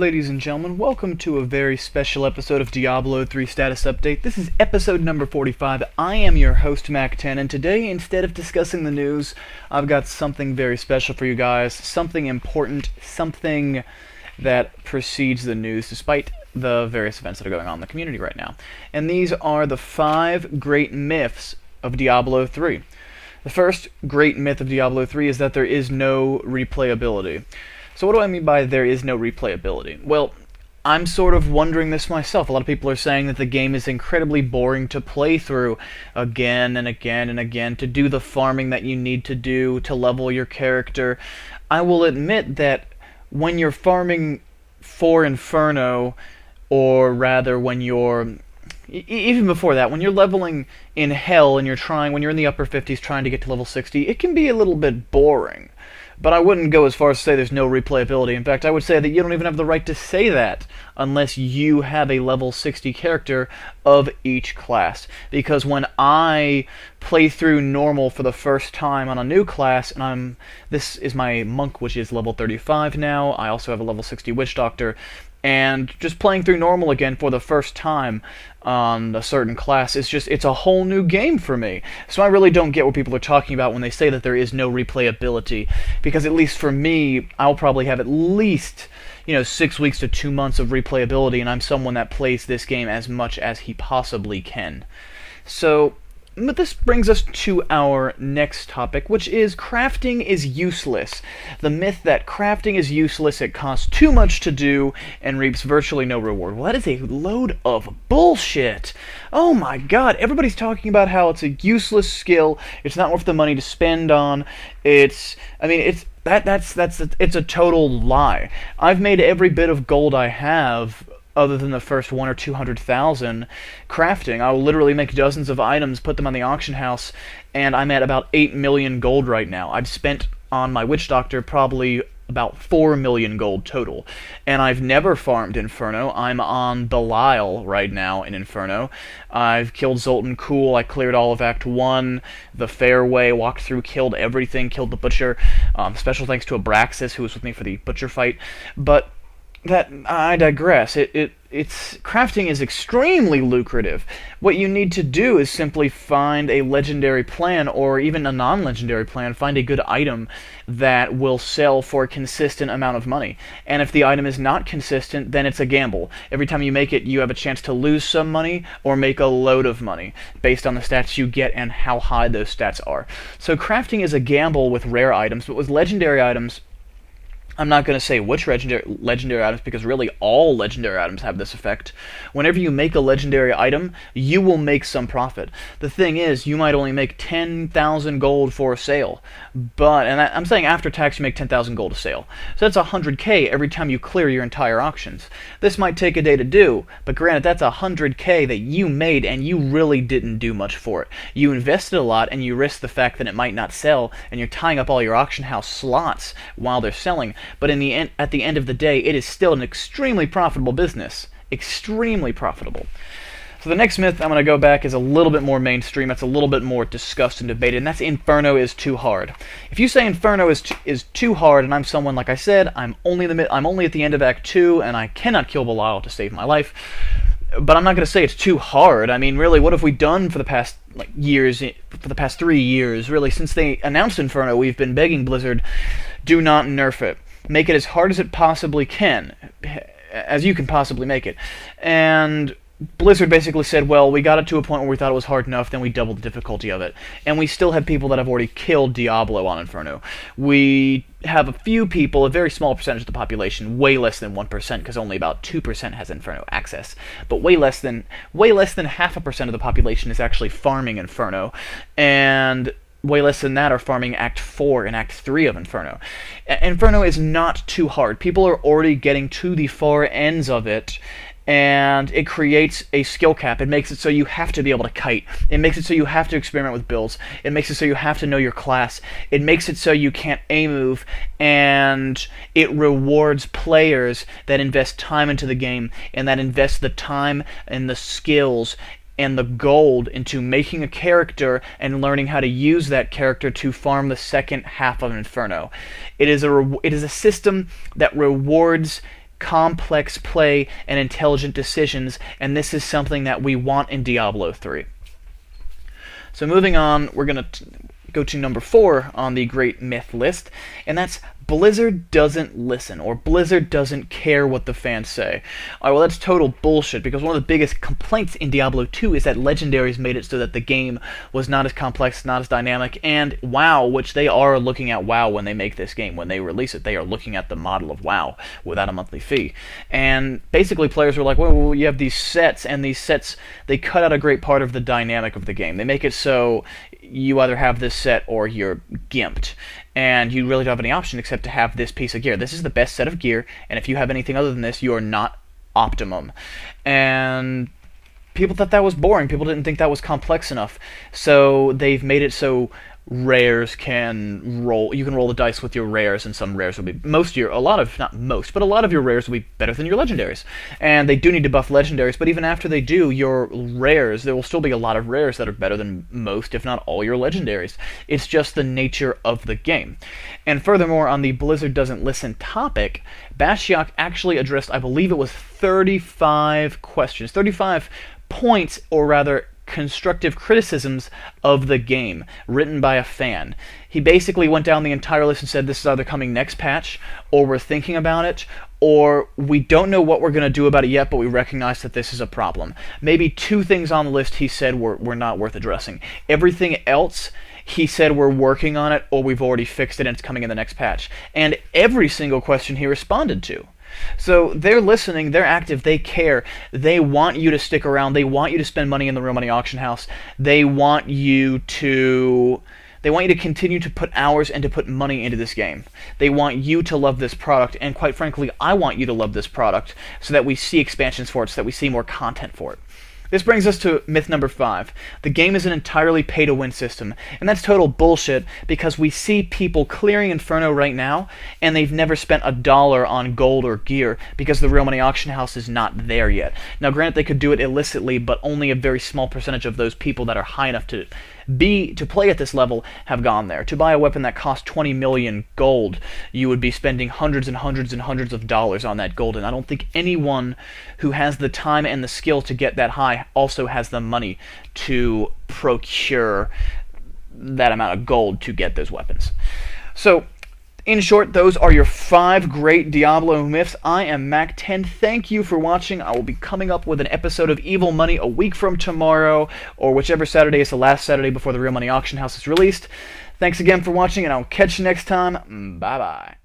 Ladies and gentlemen, welcome to a very special episode of Diablo 3 Status Update. This is episode number 45. I am your host, Mac10, and today, instead of discussing the news, I've got something very special for you guys, something important, something that precedes the news, despite the various events that are going on in the community right now. And these are the 5 great myths of Diablo 3. The first great myth of Diablo 3 is that there is no replayability. So what do I mean by there is no replayability? Well, I'm sort of wondering this myself. A lot of people are saying that the game is incredibly boring to play through again and again and again, to do the farming that you need to do, to level your character. I will admit that when you're farming for Inferno, or rather when you're even before that, when you're leveling in Hell and when you're in the upper 50s trying to get to level 60, it can be a little bit boring. But I wouldn't go as far as to say there's no replayability. In fact, I would say that you don't even have the right to say that unless you have a level 60 character of each class. Because when I play through normal for the first time on a new class, and this is my monk, which is level 35 now. I also have a level 60 witch doctor. And just playing through normal again for the first time on a certain class, it's a whole new game for me. So I really don't get what people are talking about when they say that there is no replayability, because at least for me, I'll probably have at least 6 weeks to 2 months of replayability, and I'm someone that plays this game as much as he possibly can. So, but this brings us to our next topic, which is crafting is useless. The myth that crafting is useless, it costs too much to do, and reaps virtually no reward. Well, that is a load of bullshit. Oh my god, everybody's talking about how it's a useless skill, it's not worth the money to spend on, it's a total lie. I've made every bit of gold I have, other than the first 100,000 or 200,000 crafting. I'll literally make dozens of items, put them on the auction house, and I'm at about 8 million gold right now. I've spent on my witch doctor probably about 4 million gold total. And I've never farmed Inferno. I'm on Belial right now in Inferno. I've killed Zoltan Cool, I cleared all of Act 1, the Fairway, walked through, killed everything, killed the Butcher. Special thanks to Abraxas, who was with me for the Butcher fight. But I digress. It's crafting is extremely lucrative. What you need to do is simply find a legendary plan, or even a non-legendary plan, find a good item that will sell for a consistent amount of money. And if the item is not consistent, then it's a gamble. Every time you make it, you have a chance to lose some money, or make a load of money, based on the stats you get and how high those stats are. So crafting is a gamble with rare items, but with legendary items, I'm not going to say which legendary items, because really all legendary items have this effect. Whenever you make a legendary item, you will make some profit. The thing is, you might only make 10,000 gold for a sale. And I'm saying after tax you make 10,000 gold a sale. So that's 100k every time you clear your entire auctions. This might take a day to do, but granted, that's 100k that you made and you really didn't do much for it. You invested a lot and you risked the fact that it might not sell, and you're tying up all your auction house slots while they're selling. But at the end of the day, it is still an extremely profitable business. Extremely profitable. So the next myth I'm going to go back is a little bit more mainstream. That's a little bit more discussed and debated, and that's Inferno is too hard. If you say Inferno is too hard, and I'm someone, like I said, I'm only at the end of Act 2, and I cannot kill Belial to save my life. But I'm not going to say it's too hard. I mean, really, what have we done for the past years, for the past 3 years? Really, since they announced Inferno, we've been begging Blizzard, do not nerf it. Make it as hard as it possibly can, as you can possibly make it. And Blizzard basically said, well, we got it to a point where we thought it was hard enough, then we doubled the difficulty of it. And we still have people that have already killed Diablo on Inferno. We have a few people, a very small percentage of the population, way less than 1%, because only about 2% has Inferno access. But way less than 0.5% of the population is actually farming Inferno. And way less than that are farming Act 4 and Act 3 of Inferno. Inferno is not too hard. People are already getting to the far ends of it, and it creates a skill cap. It makes it so you have to be able to kite. It makes it so you have to experiment with builds. It makes it so you have to know your class. It makes it so you can't A-move, and it rewards players that invest time into the game, and that invest the time and the skills and the gold into making a character and learning how to use that character to farm the second half of Inferno. It is a system that rewards complex play and intelligent decisions, and this is something that we want in Diablo 3. So moving on, we're going to go to number 4 on the Great Myth list, and that's Blizzard doesn't listen, or Blizzard doesn't care what the fans say. Alright, well that's total bullshit, because one of the biggest complaints in Diablo 2 is that Legendaries made it so that the game was not as complex, not as dynamic, and WoW, which they are looking at WoW when they make this game. When they release it, they are looking at the model of WoW without a monthly fee. And basically players were like, well, you have these sets, and these sets, they cut out a great part of the dynamic of the game. They make it so you either have this set or you're gimped, and you really don't have any option except to have this piece of gear. This is the best set of gear, and if you have anything other than this, you are not optimum. And people thought that was boring. People didn't think that was complex enough. So they've made it so rares can roll. You can roll the dice with your rares, and some rares will be a lot of your rares will be better than your legendaries. And they do need to buff legendaries, but even after they do, your rares, there will still be a lot of rares that are better than most, if not all, your legendaries. It's just the nature of the game. And furthermore, on the Blizzard doesn't listen topic, Bashiok actually addressed, I believe it was 35 questions, 35 points, or rather constructive criticisms of the game, written by a fan. He basically went down the entire list and said this is either coming next patch, or we're thinking about it, or we don't know what we're going to do about it yet, but we recognize that this is a problem. Maybe 2 things on the list he said were not worth addressing. Everything else, he said we're working on it, or we've already fixed it and it's coming in the next patch. And every single question he responded to. So they're listening, they're active, they care, they want you to stick around, they want you to spend money in the real money auction house, they want you to continue to put hours and to put money into this game. They want you to love this product, and quite frankly, I want you to love this product so that we see expansions for it, so that we see more content for it. This brings us to myth number 5. The game is an entirely pay-to-win system, and that's total bullshit, because we see people clearing Inferno right now, and they've never spent $1 on gold or gear, because the real money auction house is not there yet. Now granted, they could do it illicitly, but only a very small percentage of those people that are high enough to play at this level have gone there. To buy a weapon that costs 20 million gold, you would be spending hundreds and hundreds and hundreds of dollars on that gold, and I don't think anyone who has the time and the skill to get that high also has the money to procure that amount of gold to get those weapons. So, in short, those are your 5 great Diablo myths. I am Mac10. Thank you for watching. I will be coming up with an episode of Evil Money a week from tomorrow, or whichever Saturday is the last Saturday before the Real Money Auction House is released. Thanks again for watching, and I'll catch you next time. Bye-bye.